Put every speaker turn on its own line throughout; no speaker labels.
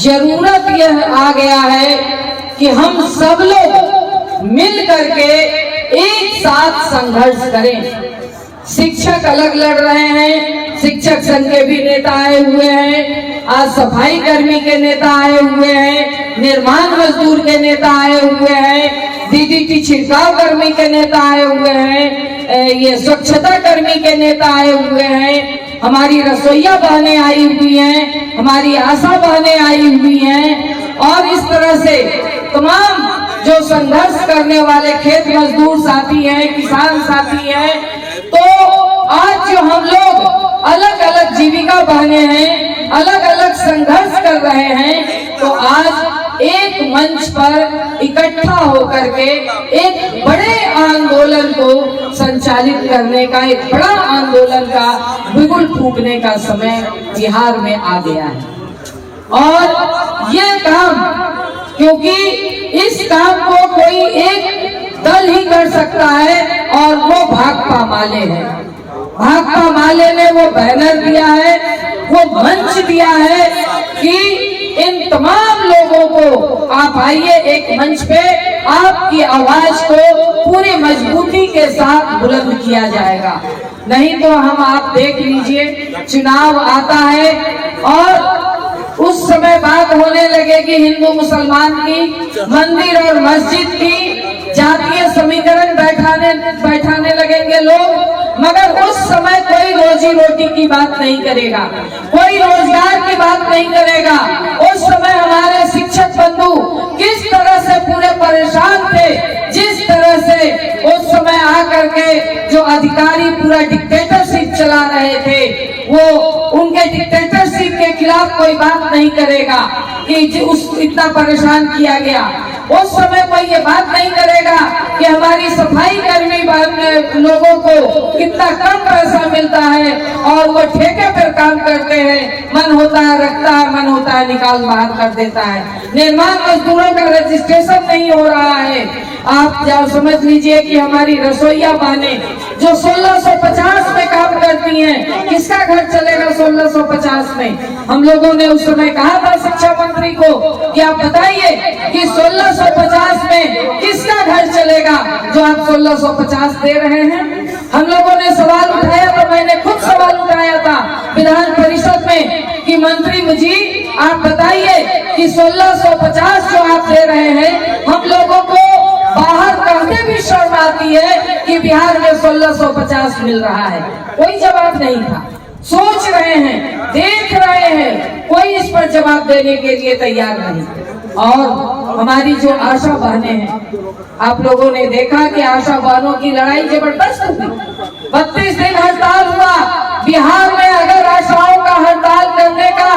जरूरत यह आ गया है कि हम सब लोग मिल करके एक साथ संघर्ष करें। शिक्षक अलग लड़ रहे हैं, शिक्षक संघ के भी नेता आए हुए हैं, आज सफाई कर्मी के नेता आए हुए हैं, निर्माण मजदूर के नेता आए हुए हैं, डीडीटी छिड़काव कर्मी के नेता आए हुए हैं, ये स्वच्छता कर्मी के नेता आए हुए हैं, हमारी रसोईया बहनें आई हुई हैं, हमारी आशा बहनें आई हुई हैं, और इस तरह से तमाम जो संघर्ष करने वाले खेत मजदूर साथी हैं, किसान साथी हैं। तो आज जो हम लोग अलग अलग जीविका बहने हैं, अलग अलग संघर्ष कर रहे हैं, तो आज एक मंच पर इकट्ठा होकर के एक बड़े आंदोलन को संचालित करने का, एक बड़ा आंदोलन का बिगुल फूंकने का समय बिहार में आ गया है। और ये काम, क्योंकि इस काम को कोई एक दल ही कर सकता है, और वो भाकपा माले है। भाकपा माले ने वो बैनर दिया है, वो मंच दिया है कि इन तमाम लोगों को आप आइए एक मंच पे, आपकी आवाज को पूरी मजबूती के साथ बुलंद किया जाएगा। नहीं तो हम, आप देख लीजिए, चुनाव आता है और उस समय बात होने लगेगी हिंदू मुसलमान की, मंदिर और मस्जिद की, जातीय समीकरण बैठाने लगेंगे लोग, मगर उस समय कोई रोजी रोटी की बात नहीं करेगा, कोई रोजगार की बात नहीं करेगा। उस समय हमारे शिक्षक बंधु किस तरह से पूरे परेशान थे, जिस तरह से उस समय आकर के जो अधिकारी पूरा डिक्टेटरशिप चला रहे थे, वो उनके डिक्टेटरशिप के खिलाफ कोई बात नहीं करेगा कि उस इतना परेशान किया गया। उस समय कोई ये बात नहीं करेगा कि हमारी सफाई कर्मी लोगों को कितना कम पैसा मिलता है और वो ठेके पर काम करते हैं, मन होता है रखता है, मन होता है निकाल बाहर कर देता है। निर्माण मजदूरों का रजिस्ट्रेशन नहीं हो रहा है। आप जाओ समझ लीजिए कि हमारी रसोईया बहनें जो 1650 में काम करती हैं, किसका घर चलेगा 1650 में? हम लोगों ने उस समय कहा था शिक्षा मंत्री को कि आप बताइए कि 1650 में किसका घर चलेगा जो आप 1650 दे रहे हैं। हम लोगों ने सवाल उठाया, तो मैंने खुद सवाल उठाया था विधान परिषद में कि मंत्री जी आप बताइए कि 1650 जो आप दे रहे हैं, हम लोगों को बाहर कहते भी शर्म आती है कि बिहार में 1650 मिल रहा है। कोई जवाब नहीं था। सोच रहे हैं, देख रहे हैं, कोई इस पर जवाब देने के लिए तैयार नहीं। और हमारी जो आशा बहनें हैं, आप लोगों ने देखा कि आशा बहनों की लड़ाई जबरदस्त हुई। 32 दिन हड़ताल हुआ बिहार में। अगर आशाओं का हड़ताल करने का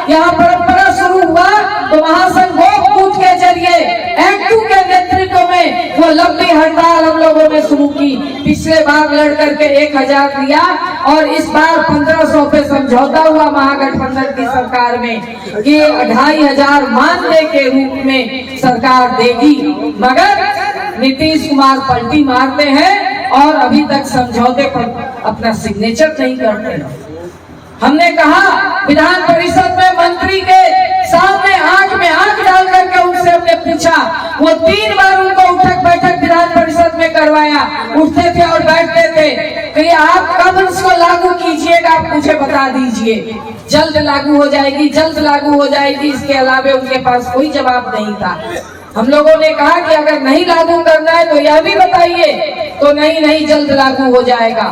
यहाँ परंपरा शुरू हुआ तो महासंघ कूट के जरिए एक्ट 2 के नेतृत्व में वो लंबी हड़ताल हम लोगों ने शुरू की। पिछले बार लड़ करके 1000 दिया और इस बार 1500 पे समझौता हुआ महागठबंधन की सरकार में कि 2500 मानदेय के रूप में सरकार देगी, मगर नीतीश कुमार पलटी मारते हैं और अभी तक समझौते पर अपना सिग्नेचर नहीं करते। हमने कहा विधान परिषद में मंत्री के सामने आंख में आंख डाल करके उनसे हमने पूछा, वो 3 बार उनको उठक बैठक विधान परिषद में करवाया, उठते थे और बैठते थे कि आप कब इसको लागू कीजिएगा, आप मुझे बता दीजिए, जल्द लागू हो जाएगी, जल्द लागू हो जाएगी। इसके अलावा उनके पास कोई जवाब नहीं था। हम लोगों ने कहा कि अगर नहीं लागू करना है तो यह भी बताइए, तो नहीं जल्द लागू हो जाएगा।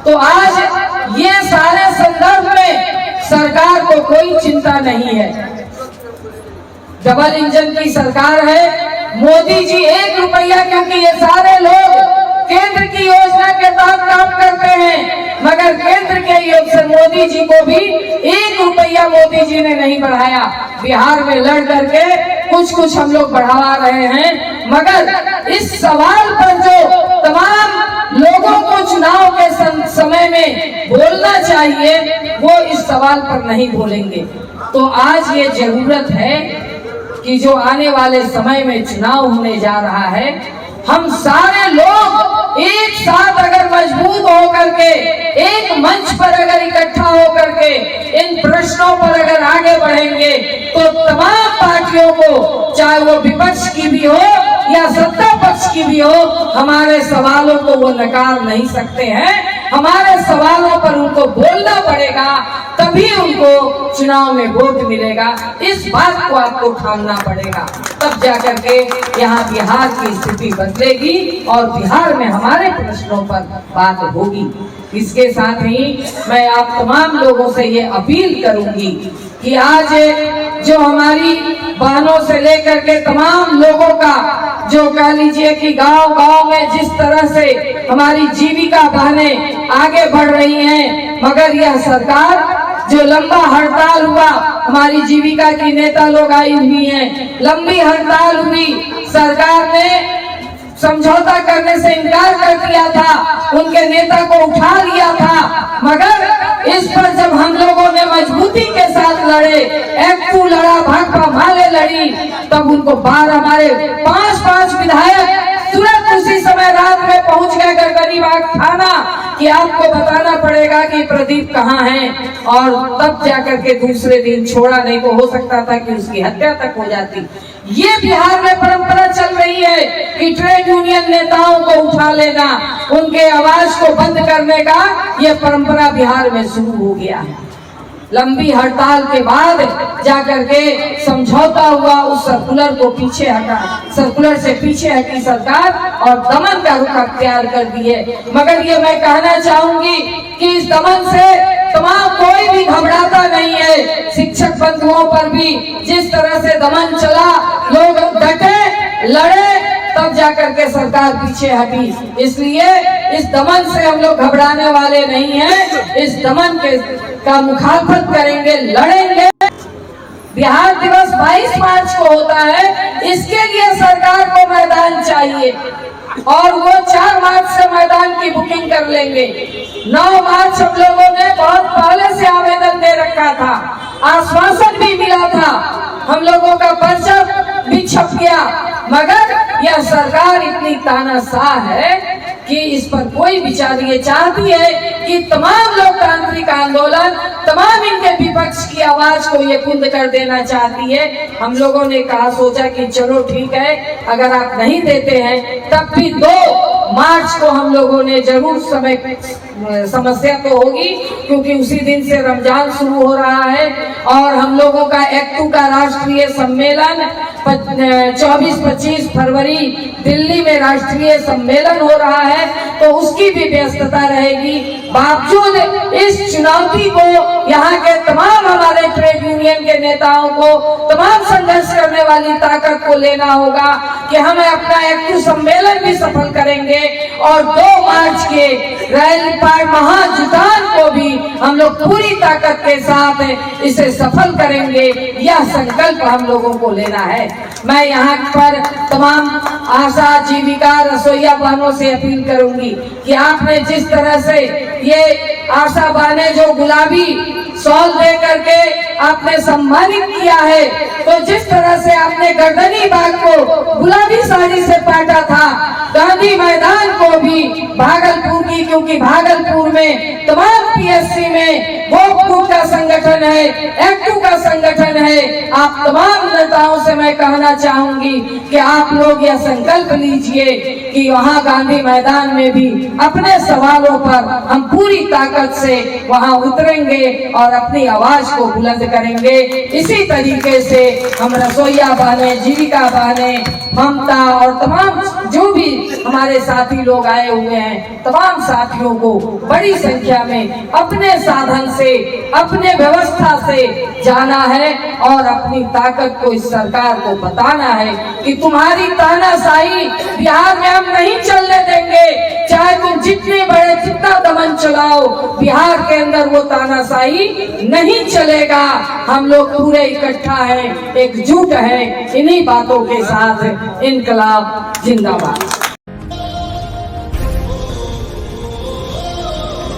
तो आज ये सारे संदर्भ में सरकार को कोई चिंता नहीं है। डबल इंजन की सरकार है। मोदी जी 1 रुपया, क्योंकि ये सारे लोग केंद्र की योजना के तहत काम करते हैं, मगर केंद्र के योग से मोदी जी को भी 1 रुपया मोदी जी ने नहीं बढ़ाया। बिहार में लड़ करके कुछ हम लोग बढ़ा रहे हैं, मगर इस सवाल पर जो तमाम लोगों को चुनाव के समय में बोलना चाहिए, वो इस सवाल पर नहीं बोलेंगे। तो आज ये जरूरत है कि जो आने वाले समय में चुनाव होने जा रहा है, हम सारे लोग एक साथ अगर मजबूत होकर के एक मंच पर अगर इकट्ठा होकर के इन प्रश्नों पर अगर आगे बढ़ेंगे तो तमाम पार्टियों को, चाहे वो विपक्ष की भी हो या सत्ता पक्ष की भी हो, हमारे सवालों को वो नकार नहीं सकते हैं। हमारे सवालों पर उनको बोलना पड़ेगा, तभी उनको चुनाव में वोट मिलेगा। इस बात को आपको ठानना पड़ेगा, तब जाकर के यहाँ बिहार की स्थिति बदलेगी और बिहार में हमारे प्रश्नों पर बात होगी। इसके साथ ही मैं आप तमाम लोगों से ये अपील करूंगी कि आज जो हमारी बहनों से लेकर के तमाम लोगों का जो कह लीजिए कि गांव-गांव में जिस तरह से हमारी जीविका बहनें आगे बढ़ रही हैं, मगर यह सरकार जो लंबा हड़ताल हुआ, हमारी जीविका की नेता लोग आई हुई हैं, लंबी हड़ताल हुई, सरकार ने समझौता करने से इनकार कर दिया था, उनके नेता को उठा लिया था, मगर इस पर जब हम लोगों ने मजबूती के साथ लड़े, एक्टू लड़ा, भाकपा माले लड़ी, तब उनको बार हमारे 5 विधायक तुरंत उसी समय रात में पहुंच गए गरीबाग थाना कि आपको बताना पड़ेगा कि प्रदीप कहाँ है, और तब जाकर के दूसरे दिन छोड़ा, नहीं तो हो सकता था कि उसकी हत्या तक हो जाती। ये बिहार में परंपरा चल रही है कि ट्रेड यूनियन नेताओं को उठा लेना, उनके आवाज को बंद करने का ये परंपरा बिहार में शुरू हो गया है। लंबी हड़ताल के बाद जाकर के समझौता हुआ, उस सर्कुलर को पीछे हटा, सर्कुलर से पीछे हटी सरकार और दमन का रुख अख्तियार कर दिए। मगर ये मैं कहना चाहूंगी कि इस दमन से तमाम कोई भी घबराता नहीं है। शिक्षक बंधुओं पर भी जिस तरह से दमन चला, लोग डटे, लड़े, तब जाकर के सरकार पीछे हटी। इसलिए इस दमन से हम लोग घबराने वाले नहीं हैं। इस दमन का मुखालफत करेंगे, लड़ेंगे। बिहार दिवस 22 मार्च को होता है, इसके लिए सरकार को मैदान चाहिए और वो 4 मार्च से मैदान की बुकिंग कर लेंगे। 9 मार्च हम लोगों ने बहुत पहले से आवेदन दे रखा था, आश्वासन भी मिला था, हम लोगों का पर्चा भी छप गया, मगर यह सरकार इतनी तानाशाह है कि इस पर कोई विचार। ये चाहती है कि तमाम लोकतांत्रिक आंदोलन, तमाम इनके विपक्ष की आवाज को ये कुंद कर देना चाहती है। हम लोगों ने कहा, सोचा कि चलो ठीक है, अगर आप नहीं देते हैं तब भी 2 मार्च को हम लोगों ने जरूर समस्या तो होगी, क्योंकि उसी दिन से रमजान शुरू हो रहा है और हम लोगों का एक्टू का राष्ट्रीय सम्मेलन 24-25 फरवरी दिल्ली में राष्ट्रीय सम्मेलन हो रहा है, तो उसकी भी व्यस्तता रहेगी। बावजूद इस चुनौती को यहाँ के तमाम हमारे ट्रेड यूनियन के नेताओं को, तमाम संघर्ष करने वाली ताकत को लेना होगा कि हम अपना एक्टू सम्मेलन भी सफल करेंगे और 2 मार्च के रैली महाजुटान को भी हम लोग पूरी ताकत के साथ इसे सफल करेंगे। यह संकल्प हम लोगों को लेना है। मैं यहाँ पर तमाम आशा जीविका रसोईया बहनों से अपील करूंगी कि आपने जिस तरह से ये आशा बहनें जो गुलाबी शॉल दे करके आपने सम्मानित किया है, तो जिस तरह से आपने गर्दनी बाग को गुलाबी साड़ी से पाटा था, गांधी मैदान को भी भागलपुर की, क्योंकि भागलपुर में तमाम पीएससी में वोट का संगठन है, एक्टू का संगठन है। आप तमाम नेताओं से मैं कहना चाहूंगी कि आप लोग यह संकल्प लीजिए कि वहाँ गांधी मैदान में भी अपने सवालों पर हम पूरी ताकत से वहाँ उतरेंगे और अपनी आवाज को बुलंद करेंगे। इसी तरीके से हम रसोईया बहने, जीविका बहने, ममता और तमाम जो भी हमारे साथी लोग आए हुए हैं, तमाम साथियों को बड़ी संख्या में अपने साधन से, अपने व्यवस्था से जाना है और अपनी ताकत को इस सरकार को बताना है कि तुम्हारी तानाशाही बिहार में हम नहीं चलने देंगे। चाहे तुम जितने बड़े, जितना दमन चलाओ, बिहार के अंदर वो तानाशाही नहीं चलेगा। हम लोग पूरे इकट्ठा हैं, एकजुट हैं। इन्हीं बातों के साथ इनकलाब जिंदाबाद।